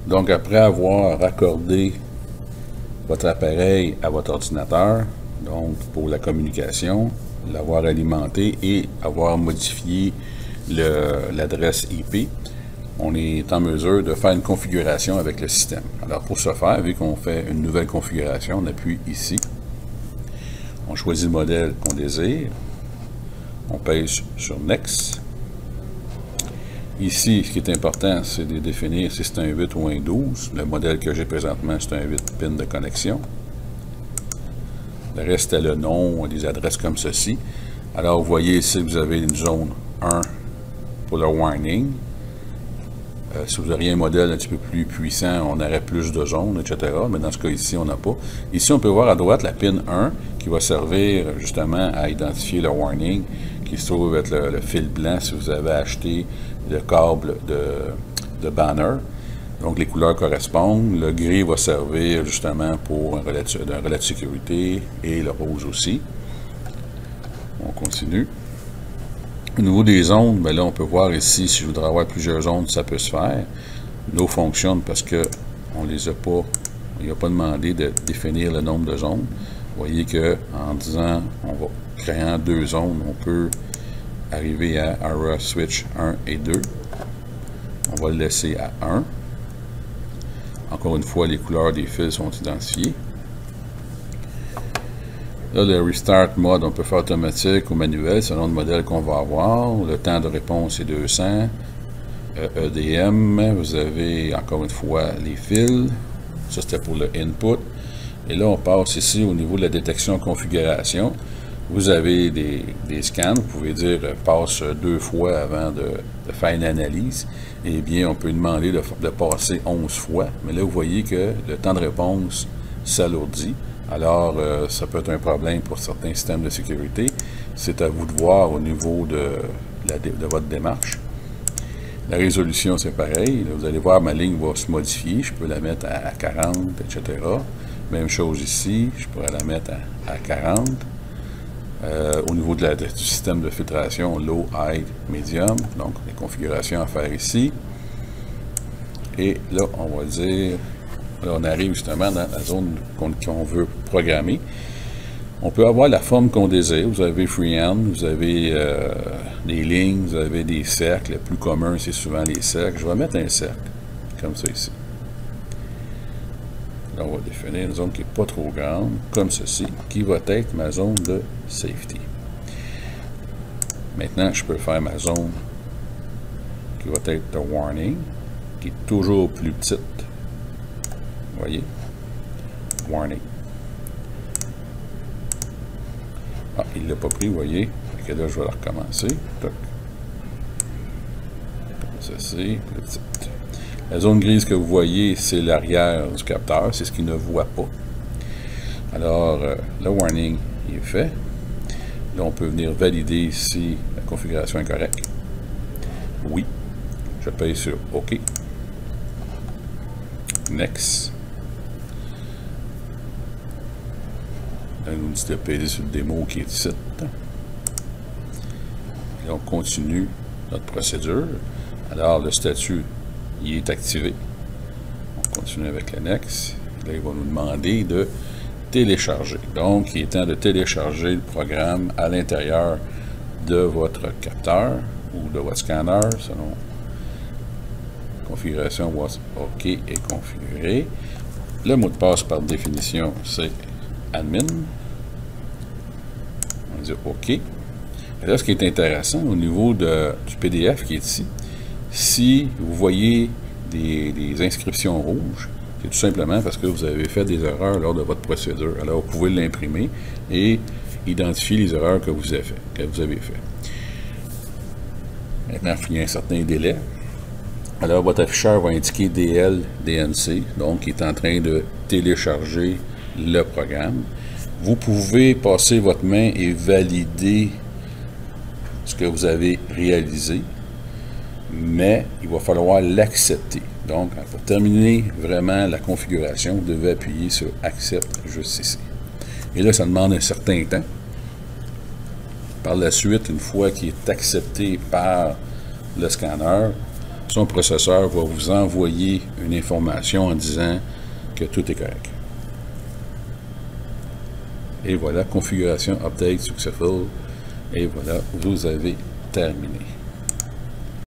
Donc, après avoir raccordé votre appareil à votre ordinateur, donc pour la communication, l'avoir alimenté et avoir modifié l'adresse IP, on est en mesure de faire une configuration avec le système. Alors pour ce faire, vu qu'on fait une nouvelle configuration, on appuie ici, on choisit le modèle qu'on désire, on pèse sur Next. Ici, ce qui est important, c'est de définir si c'est un 8 ou un 12. Le modèle que j'ai présentement, c'est un 8 pin de connexion. Le reste est le nom, des adresses comme ceci. Alors, vous voyez ici, vous avez une zone 1 pour le warning. Si vous auriez un modèle un petit peu plus puissant, on aurait plus de zones, etc. Mais dans ce cas ici, on n'a pas. Ici, on peut voir à droite la pin 1 qui va servir justement à identifier le warning, qui se trouve être le fil blanc si vous avez acheté le câble de banner. Donc les couleurs correspondent. Le gris va servir justement pour un relais de sécurité et le rose aussi. On continue. Au niveau des zones, ben là on peut voir ici, si je voudrais avoir plusieurs zones, ça peut se faire. No fonctionne parce que on les a pas, il n'a pas demandé de définir le nombre de zones. Vous voyez que en disant, on va créant 2 zones, on peut arriver à ARA switch 1 et 2. On va le laisser à 1. Encore une fois, les couleurs des fils sont identifiées. Là, le Restart Mode, on peut faire automatique ou manuel selon le modèle qu'on va avoir. Le temps de réponse est 200. EDM, vous avez encore une fois les fils. Ça, c'était pour le input. Et là, on passe ici au niveau de la détection configuration. Vous avez des scans. Vous pouvez dire passe 2 fois avant de faire une analyse. Eh bien, on peut demander de passer 11 fois. Mais là, vous voyez que le temps de réponse s'alourdit. Alors, ça peut être un problème pour certains systèmes de sécurité. C'est à vous de voir au niveau de votre démarche. La résolution, c'est pareil. Là, vous allez voir, ma ligne va se modifier. Je peux la mettre à 40, etc. Même chose ici. Je pourrais la mettre à 40. Au niveau du système de filtration, low, high, medium. Donc, les configurations à faire ici. Et là, on va dire... Là, on arrive justement dans la zone qu'on veut programmer. On peut avoir la forme qu'on désire. Vous avez freehand, vous avez des lignes, vous avez des cercles. Le plus commun, c'est souvent les cercles. Je vais mettre un cercle, comme ça ici. Là, on va définir une zone qui n'est pas trop grande, comme ceci, qui va être ma zone de safety. Maintenant, je peux faire ma zone qui va être de warning, qui est toujours plus petite. Vous voyez? Warning. Ah, il ne l'a pas pris, vous voyez? Et là, je vais la recommencer. Toc. Comme ceci, plus petite. La zone grise que vous voyez, c'est l'arrière du capteur. C'est ce qu'il ne voit pas. Alors, le warning il est fait. Là, on peut venir valider si la configuration est correcte. Oui. Je paye sur OK. Next. Là, nous dit de payer sur le démo qui est ici. Et on continue notre procédure. Alors, le statut, il est activé. On continue avec le Next. Là, il va nous demander de télécharger. Donc, il est temps de télécharger le programme à l'intérieur de votre capteur ou de votre scanner, selon la configuration OK est configuré. Le mot de passe, par définition, c'est admin. On va dire OK. Et là, ce qui est intéressant au niveau du PDF qui est ici, si vous voyez des inscriptions rouges, c'est tout simplement parce que vous avez fait des erreurs lors de votre procédure. Alors, vous pouvez l'imprimer et identifier les erreurs que vous avez fait. Maintenant, il y a un certain délai. Alors, votre afficheur va indiquer DL, DNC, donc il est en train de télécharger le programme. Vous pouvez passer votre main et valider ce que vous avez réalisé, mais il va falloir l'accepter. Donc, pour terminer vraiment la configuration, vous devez appuyer sur Accept juste ici. Et là, ça demande un certain temps. Par la suite, une fois qu'il est accepté par le scanner, son processeur va vous envoyer une information en disant que tout est correct. Et voilà, configuration update successful. Et voilà, vous avez terminé.